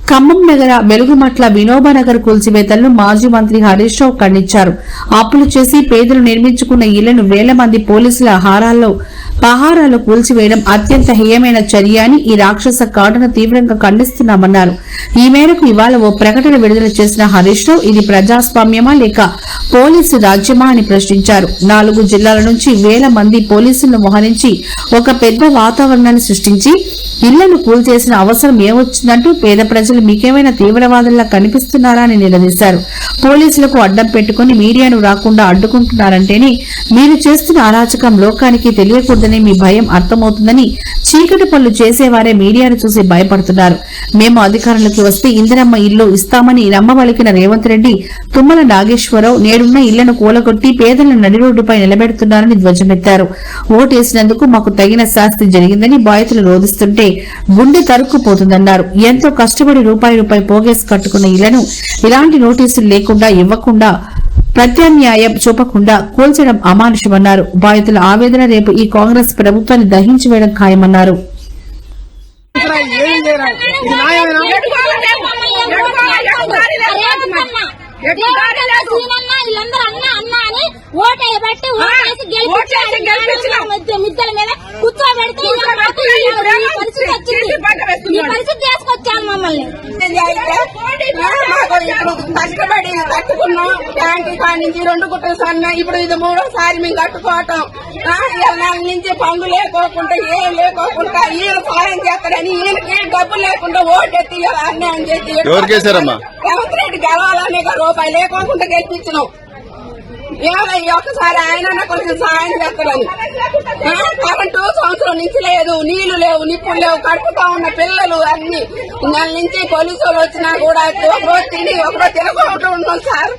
ఖమ్మం నగర వెలుగుమట్ల వినోబనగర్ కూల్చివేతలను మాజీ మంత్రి హరీష్ రావు ఖండించారు. అప్పులు చేసి పేదలు నిర్మించుకున్న ఇళ్లను వేల మంది పోలీసుల పహారాలో కూల్చివేయడం అత్యంత హేయమైన చర్య అని ఈ రాక్షస ఘటనను తీవ్రంగా ఖండిస్తున్నామన్నారు. ఈ మేరకు ఇవాళ ఓ ప్రకటన విడుదల చేసిన హరీష్ రావు ఇది ప్రజాస్వామ్యమా లేక పోలీసు రాజ్యమా అని ప్రశ్నించారు. 4 జిల్లాల నుంచి వేల మంది పోలీసులను మోహరించి ఒక పెద్ద వాతావరణాన్ని సృష్టించి ఇళ్లను కూల్చేసిన అవసరం ఏమొచ్చిందంటూ పేద ప్రజలు మీకేమైనా తీవ్రవాదుల్లా కనిపిస్తున్నారా అని నిలదీశారు. పోలీసులకు అడ్డం పెట్టుకుని మీడియాను రాకుండా అడ్డుకుంటున్నారంటేనే మీరు చేస్తున్న అరాచకం లోకానికి తెలియకూడదని మీ భయం అర్థమవుతుందని చీకటి పనులు చేసేవారే మీడియాను చూసి భయపడుతున్నారు. మేము అధికారంలోకి వస్తే ఇందిరమ్మ ఇల్లు ఇస్తామని నమ్మబలికిన రేవంత్ రెడ్డి, తుమ్మల నాగేశ్వరరావు నేడున్న ఇళ్లను కూలగొట్టి పేదలను నడి రోడ్డుపై నిలబెడుతున్నారని ధ్వజమెత్తారు. ఓటేసినందుకు మాకు తగిన శాస్తి జరిగిందని బాధితులు రోధిస్తుంటే గుండె తరుక్కుపోతుందన్నారు. ఎంతో కష్టపడి రూపాయి పోగేసి కట్టుకున్న ఇళ్లను ఇలాంటి నోటీసులు లేకుండా ఇవ్వకుండా ప్రత్యామ్నాయం చూపకుండా కూల్చడం అమానుషమన్నారు. బాధితుల ఆవేదన రేపు ఈ కాంగ్రెస్ ప్రభుత్వాన్ని దహించి వేయడం ఖాయమన్నారు. మిద్దల మీద కూర్చోబెడితే పరిస్థితి చేసుకొచ్చాను మమ్మల్ని. కష్టపడి కట్టుకున్నాం బ్యాంకు కాడి నుంచి 2 గుట్టలు సన్నా, ఇప్పుడు ఇది 3వ మేము కట్టుకోవటం. నెల నుంచి పనులు లేకోకుండా ఏం లేకోకుండా ఈయన సాయం చేస్తారని ఈయనకి డబ్బు లేకుండా ఓటెత్తి అన్యాయం చేసి రేవంత్ రెడ్డి గెలవాలనే రూపాయి లేకోకుండా గెలిపించినాం. ఒక్కసారి ఆయన కొంచెం సాయం చేస్తారని. కరెంటు సంవత్సరం నుంచి లేదు, నీళ్లు లేవు, నిప్పులు లేవు, కడుపుతా ఉన్న పిల్లలు అన్ని నెల నుంచి పోలీసులు వచ్చినా కూడా ఒకరోజు తిని ఒకరోజు తినకుండా ఉన్నాం సార్.